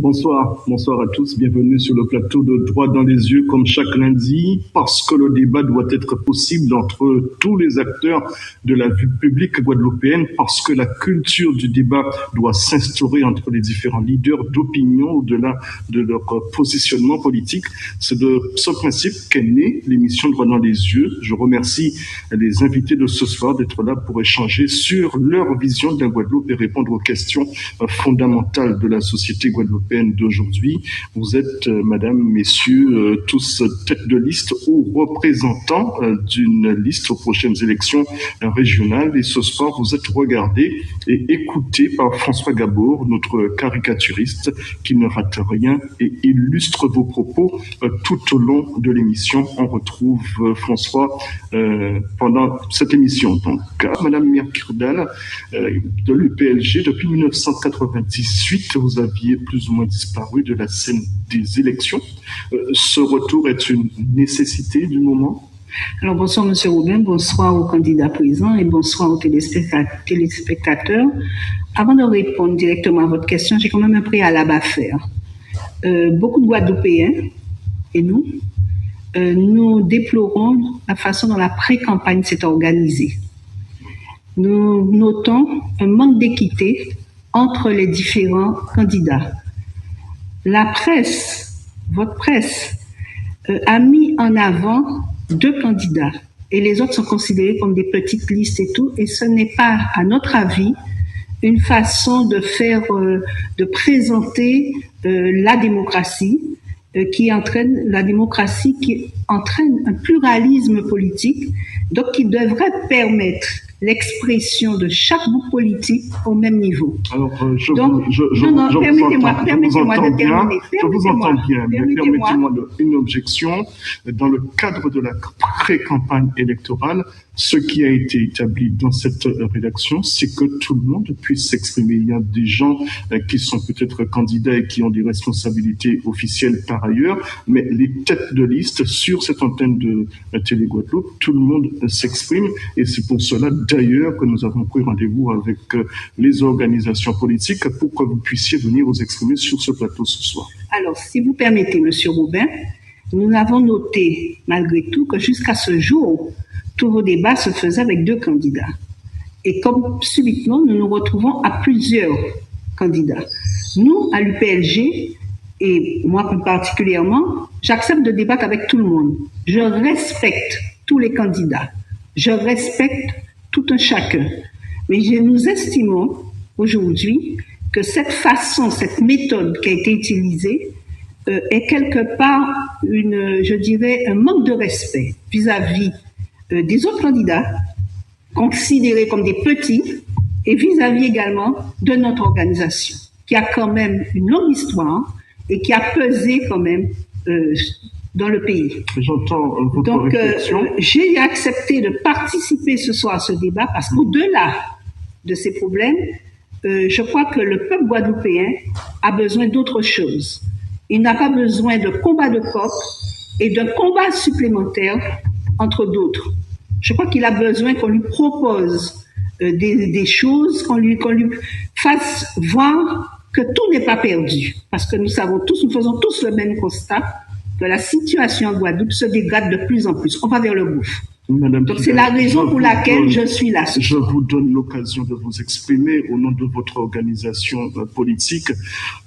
Bonsoir à tous. Bienvenue sur le plateau de Droit dans les yeux, comme chaque lundi, parce que le débat doit être possible entre tous les acteurs de la vie publique guadeloupéenne, parce que la culture du débat doit s'instaurer entre les différents leaders d'opinion au-delà de leur positionnement politique. C'est de ce principe qu'est née l'émission Droit dans les yeux. Je remercie les invités de ce soir d'être là pour échanger sur leur vision de la Guadeloupe et répondre aux questions fondamentales de la société guadeloupéenne d'aujourd'hui. Vous êtes, madame, messieurs, tous tête de liste ou représentants d'une liste aux prochaines élections régionales. Et ce soir, vous êtes regardés et écoutés par François Gabour, notre caricaturiste qui ne rate rien et illustre vos propos tout au long de l'émission. On retrouve François pendant cette émission. Donc, madame Mirkirdal de l'UPLG, depuis 1998, vous aviez plus ou moins disparu de la scène des élections. Ce retour est une nécessité du moment? Alors bonsoir Monsieur Robin, bonsoir aux candidats présents et bonsoir aux téléspectateurs. Avant de répondre directement à votre question, j'ai quand même un préalable à faire. Beaucoup de Guadeloupéens et nous déplorons la façon dont la pré-campagne s'est organisée. Nous notons un manque d'équité entre les différents candidats. La presse, votre presse, a mis en avant 2 candidats et les autres sont considérés comme des petites listes et tout, et ce n'est pas, à notre avis, une façon de présenter la démocratie qui entraîne un pluralisme politique, donc qui devrait permettre l'expression de chaque groupe politique au même niveau. Alors, permettez-moi de terminer. Je vous entends bien, mais permettez-moi une objection. Dans le cadre de la pré-campagne électorale, ce qui a été établi dans cette rédaction, c'est que tout le monde puisse s'exprimer. Il y a des gens qui sont peut-être candidats et qui ont des responsabilités officielles par ailleurs, mais les têtes de liste sur cette antenne de Télé Guadeloupe, tout le monde s'exprime, et c'est pour cela d'ailleurs que nous avons pris rendez-vous avec les organisations politiques pour que vous puissiez venir vous exprimer sur ce plateau ce soir. Alors, si vous permettez, Monsieur Robin, nous avons noté malgré tout que jusqu'à ce jour, tous vos débats se faisaient avec 2 candidats. Et comme subitement, nous nous retrouvons à plusieurs candidats. Nous, à l'UPLG, et moi plus particulièrement, j'accepte de débattre avec tout le monde. Je respecte tous les candidats. Je respecte tout un chacun. Mais nous estimons aujourd'hui que cette méthode qui a été utilisée est quelque part un manque de respect vis-à-vis des autres candidats, considérés comme des petits, et vis-à-vis également de notre organisation, qui a quand même une longue histoire et qui a pesé quand même dans le pays. J'entends votre réflexion. J'ai accepté de participer ce soir à ce débat parce qu'au-delà de ces problèmes, je crois que le peuple guadeloupéen a besoin d'autre chose. Il n'a pas besoin de combat de coq et d'un combat supplémentaire entre d'autres. Je crois qu'il a besoin qu'on lui propose des choses, qu'on lui fasse voir que tout n'est pas perdu. Parce que nous faisons tous le même constat, que la situation en Guadeloupe se dégrade de plus en plus. On va vers le gouffre. Madame Donc c'est la raison pour laquelle je suis là. Je vous donne l'occasion de vous exprimer au nom de votre organisation politique.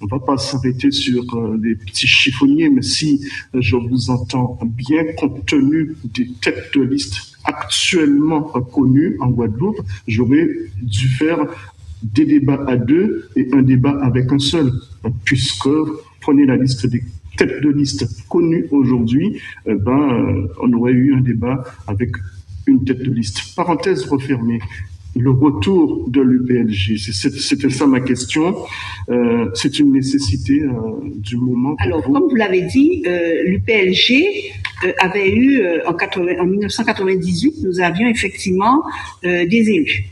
On ne va pas s'arrêter sur des petits chiffonniers, mais si je vous entends bien, compte tenu des têtes de liste actuellement connues en Guadeloupe, j'aurais dû faire des débats à 2 et un débat avec un seul, puisque prenez la liste des tête de liste connue aujourd'hui, on aurait eu un débat avec une tête de liste. Parenthèse refermée. Le retour de l'UPLG, c'était ça ma question. C'est une nécessité du moment. Alors, comme vous l'avez dit, l'UPLG avait eu, en 1998, nous avions effectivement des élus.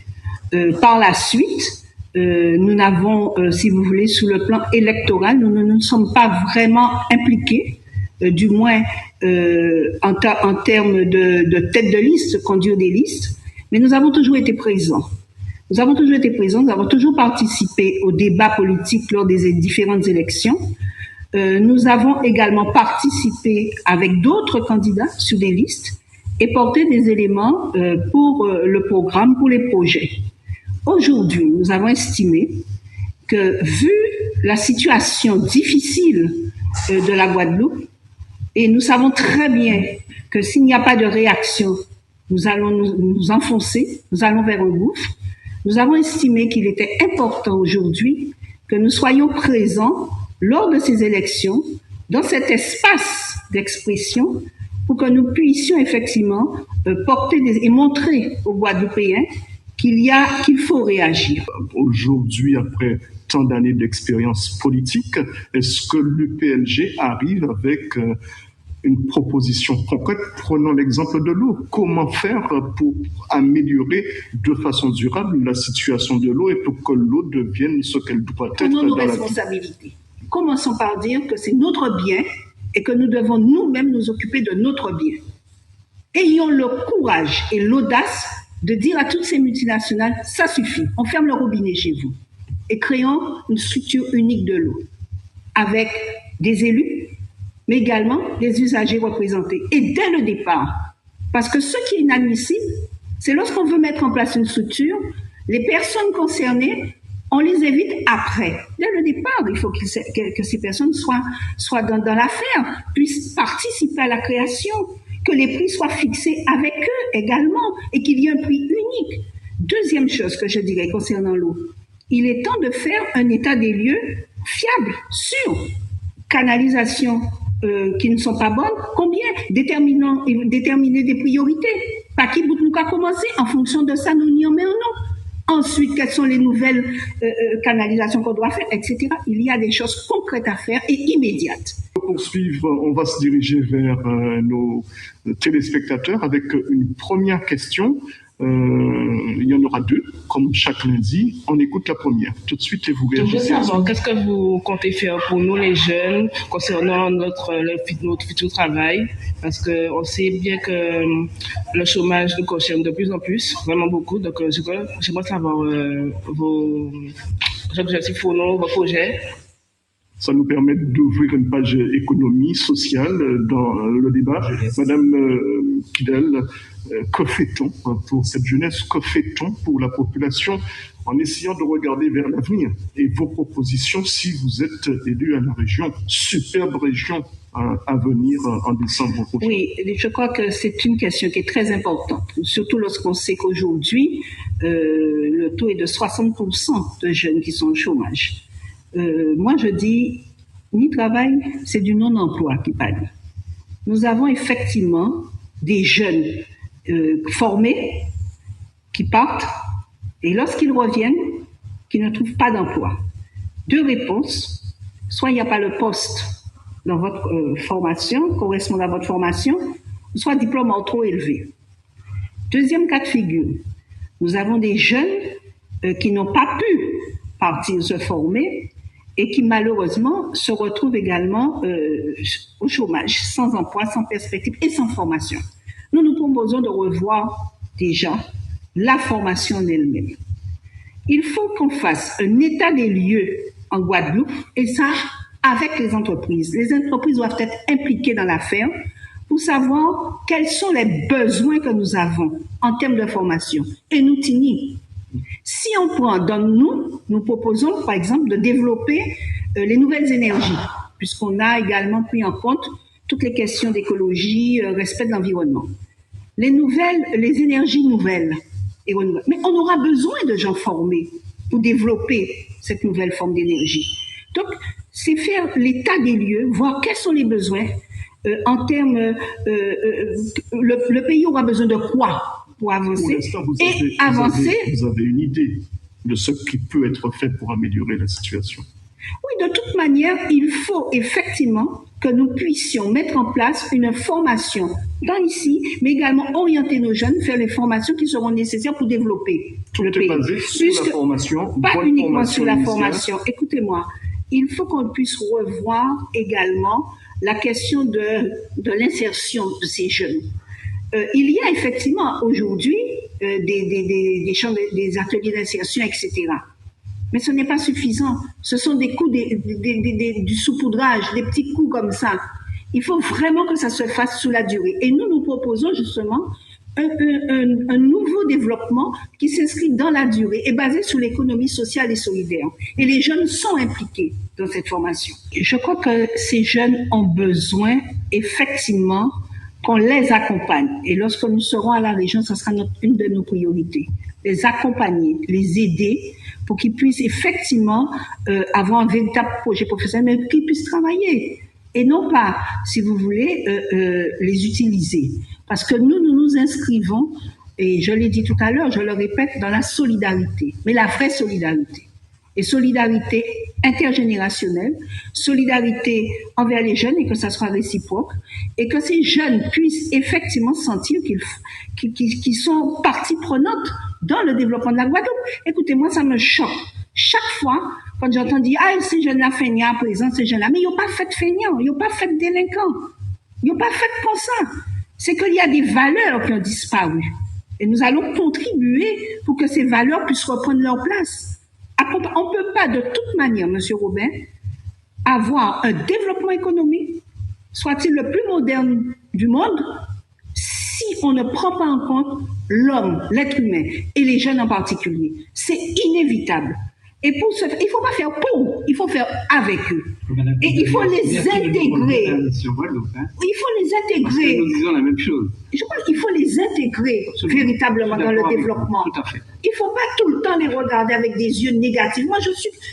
Par la suite, nous n'avons, si vous voulez, sous le plan électoral, nous ne nous sommes pas vraiment impliqués, du moins en termes de tête de liste, conduire des listes, mais nous avons toujours été présents. Nous avons toujours été présents, nous avons toujours participé aux débats politiques lors des différentes élections. Nous avons également participé avec d'autres candidats sur des listes et porté des éléments pour le programme, pour les projets. Aujourd'hui, nous avons estimé que, vu la situation difficile de la Guadeloupe, et nous savons très bien que s'il n'y a pas de réaction, nous allons nous enfoncer, nous allons vers un gouffre. Nous avons estimé qu'il était important aujourd'hui que nous soyons présents lors de ces élections, dans cet espace d'expression, pour que nous puissions effectivement porter et montrer aux Guadeloupéens qu'il faut réagir. Aujourd'hui, après tant d'années d'expérience politique, est-ce que l'UPNG arrive avec une proposition concrète? Prenons l'exemple de l'eau. Comment faire pour améliorer de façon durable la situation de l'eau et pour que l'eau devienne ce qu'elle doit être? Prenons nos responsabilités. Commençons par dire que c'est notre bien et que nous devons nous-mêmes nous occuper de notre bien. Ayons le courage et l'audace de dire à toutes ces multinationales, ça suffit, on ferme le robinet chez vous et créons une structure unique de l'eau avec des élus, mais également des usagers représentés. Et dès le départ, parce que ce qui est inadmissible, c'est lorsqu'on veut mettre en place une structure, les personnes concernées, on les évite après. Dès le départ, il faut que ces personnes soient dans l'affaire, puissent participer à la création, que les prix soient fixés avec eux également et qu'il y ait un prix unique. Deuxième chose que je dirais concernant l'eau, il est temps de faire un état des lieux fiable, sûr. Canalisation qui ne sont pas bonnes, combien? Déterminer des priorités. Par qui nous qu'à commencer? En fonction de ça, nous n'y en mettons non. Ensuite, quelles sont les nouvelles canalisations qu'on doit faire, etc. Il y a des choses concrètes à faire et immédiates. Pour poursuivre, on va se diriger vers nos téléspectateurs avec une première question. Il y en aura deux, comme chaque lundi. On écoute la première. Tout de suite, et vous réagissez. Qu'est-ce que vous comptez faire pour nous, les jeunes, concernant notre futur travail? Parce qu'on sait bien que le chômage nous concerne de plus en plus, vraiment beaucoup. Donc, j'aimerais savoir vos objectifs pour nous, vos projets. Ça nous permet d'ouvrir une page économie sociale dans le débat. Madame Kidel, que fait-on pour cette jeunesse? Que fait-on pour la population en essayant de regarder vers l'avenir? Et vos propositions, si vous êtes élu à la région, superbe région à venir en décembre prochain. Oui, je crois que c'est une question qui est très importante, surtout lorsqu'on sait qu'aujourd'hui, le taux est de 60% de jeunes qui sont au chômage. Moi, je dis, ni travail, c'est du non-emploi qui parle. Nous avons effectivement des jeunes formés qui partent et lorsqu'ils reviennent, qui ne trouvent pas d'emploi. Deux réponses. Soit il n'y a pas le poste dans votre formation, correspondant à votre formation, soit diplôme trop élevé. Deuxième cas de figure. Nous avons des jeunes qui n'ont pas pu partir se former et qui malheureusement se retrouvent également au chômage, sans emploi, sans perspective et sans formation. Nous nous proposons de revoir déjà la formation en elle-même. Il faut qu'on fasse un état des lieux en Guadeloupe et ça avec les entreprises. Les entreprises doivent être impliquées dans l'affaire pour savoir quels sont les besoins que nous avons en termes de formation. Et nous TINI. Si on prend dans nous proposons par exemple de développer les nouvelles énergies, puisqu'on a également pris en compte toutes les questions d'écologie, respect de l'environnement. Les énergies nouvelles et renouvelables. Mais on aura besoin de gens formés pour développer cette nouvelle forme d'énergie. Donc, c'est faire l'état des lieux, voir quels sont les besoins en termes... le pays aura besoin de quoi pour avancer vous avez une idée de ce qui peut être fait pour améliorer la situation? Oui, de toute manière, il faut effectivement que nous puissions mettre en place une formation dans ici, mais également orienter nos jeunes vers les formations qui seront nécessaires pour développer le pays. Basé sur la formation, pas uniquement sur la formation. Écoutez-moi, il faut qu'on puisse revoir également la question de l'insertion de ces jeunes. Il y a effectivement aujourd'hui des ateliers d'insertion, etc. Mais ce n'est pas suffisant. Ce sont des coups, du saupoudrage, des petits coups comme ça. Il faut vraiment que ça se fasse sous la durée. Et nous proposons justement un nouveau développement qui s'inscrit dans la durée et basé sur l'économie sociale et solidaire. Et les jeunes sont impliqués dans cette formation. Je crois que ces jeunes ont besoin, effectivement, qu'on les accompagne. Et lorsque nous serons à la région, ce sera une de nos priorités. Les accompagner, les aider pour qu'ils puissent effectivement avoir un véritable projet professionnel, mais qu'ils puissent travailler. Et non pas, si vous voulez, les utiliser. Parce que nous nous inscrivons, et je l'ai dit tout à l'heure, je le répète, dans la solidarité, mais la vraie solidarité. Et solidarité intergénérationnelle, solidarité envers les jeunes et que ça soit réciproque, et que ces jeunes puissent effectivement sentir qu'ils sont partie prenante dans le développement de la Guadeloupe. Écoutez, moi, ça me choque. Chaque fois, quand j'entends dire, ah, ces jeunes-là feignants à présent, ces jeunes-là, mais ils n'ont pas fait feignants, ils n'ont pas fait délinquants, ils n'ont pas fait comme ça. C'est qu'il y a des valeurs qui ont disparu. Et nous allons contribuer pour que ces valeurs puissent reprendre leur place. On ne peut pas, de toute manière, M. Robin, avoir un développement économique, soit-il le plus moderne du monde, si on ne prend pas en compte l'homme, l'être humain, et les jeunes en particulier. C'est inévitable. Et pour ce faire, il ne faut pas faire pour, il faut faire avec eux. Et il faut les intégrer. Il faut les intégrer. Nous disons la même chose. Je crois qu'il faut les intégrer véritablement dans le développement. Tout à fait. Il ne faut pas tout le temps les regarder avec des yeux négatifs. Moi,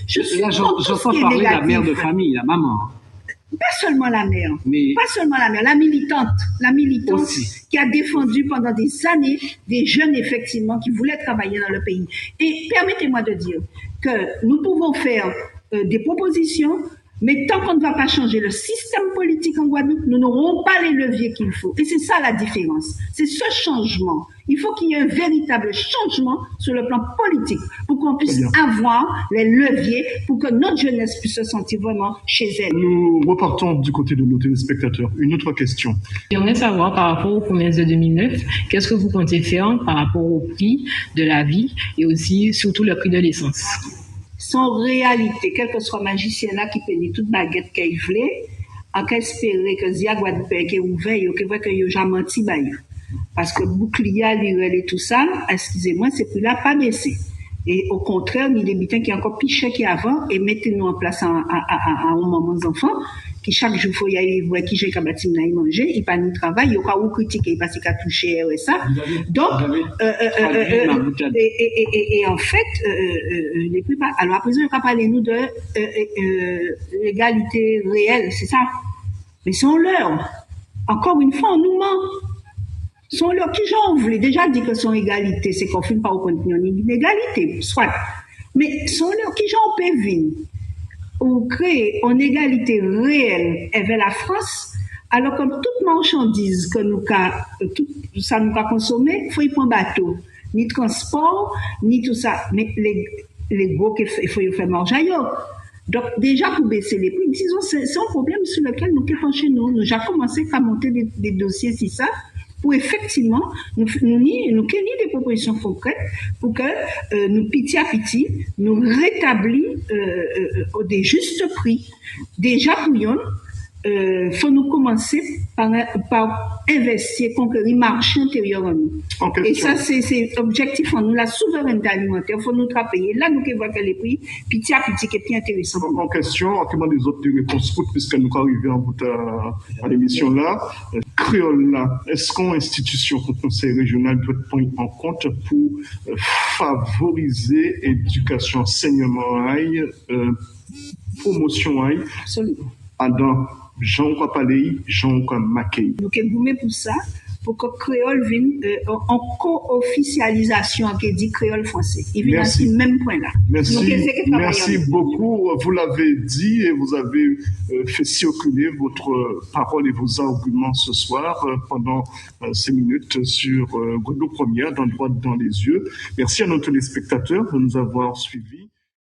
je suis là, j'entends parler de la mère de famille, la maman. Pas seulement la mère, la militante aussi, qui a défendu pendant des années des jeunes, effectivement, qui voulaient travailler dans le pays. Et permettez-moi de dire que nous pouvons faire des propositions, mais tant qu'on ne va pas changer le système politique en Guadeloupe, nous n'aurons pas les leviers qu'il faut. Et c'est ça la différence. C'est ce changement. Il faut qu'il y ait un véritable changement sur le plan politique pour qu'on puisse avoir les leviers pour que notre jeunesse puisse se sentir vraiment chez elle. Nous repartons du côté de nos téléspectateurs. Une autre question. J'aimerais savoir par rapport aux promesses de 2009, qu'est-ce que vous comptez faire par rapport au prix de la vie et aussi surtout le prix de l'essence? Sans réalité, quel que soit magicien là qui peut dire toute baguette qu'il voulait, en qu'espérer que Zia Guadeloupe est ouvert, il voit que il a menti baillot. Parce que bouclier, l'irel et tout ça, excusez-moi, c'est plus là pas baissé. Et au contraire, il y a des butins qui est encore plus cher qu'avant et mettez-nous en place à un moment enfants qui chaque jour faut y aller voir qui j'ai qu'à bâtiment à y manger, il pas ni travail, il y a pas ou critiquer parce qu'il a touché ça. Donc et en fait les plus pas. Alors après ça, on va parler nous de l'égalité réelle, c'est ça. Mais sans l'heure. Encore une fois, on nous ment. Sont là qui j'en voulais déjà dit que son égalité, c'est qu'on ne finit pas au contenu d'une égalité, soit. Mais sont là qui j'en peut venir ou créer une égalité réelle avec la France, alors comme toute marchandise que nous ça nous a consommé, il faut y prendre bateau, ni transport, ni tout ça. Mais les gros qu'il faut y faire manger ailleurs. Donc, déjà, pour baisser les prix, disons, c'est un problème sur lequel nous qui chez nous. Nous avons commencé à monter des dossiers, si ça, pour effectivement nous des propositions concrètes pour que nous petit à petit nous rétablir des justes prix. Déjà pour faut nous commencer par investir, conquérir le marché intérieur en nous. Et ça, c'est objectif en nous, la souveraineté alimentaire. Il faut nous travailler. Là, nous voyons que les prix, petit à petit, qui est plus intéressant. En question, actuellement, des autres réponses, puisque nous arrivons en bout à l'émission là. Créole là, est-ce qu'une institution, le conseil régional doit prendre en compte pour favoriser éducation, enseignement, promotion, absolument. Dans Jean Palais, Jean Mackey. Nous sommes gourmets pour ça, pour que créole vienne en co-officialisation qui dit créole français. Il vient à ce même point là. Merci beaucoup. Vous l'avez dit et vous avez fait circuler votre parole et vos arguments ce soir pendant ces minutes sur Guadeloupe Première, dans le droit dans les yeux. Merci à nos téléspectateurs de nous avoir suivis.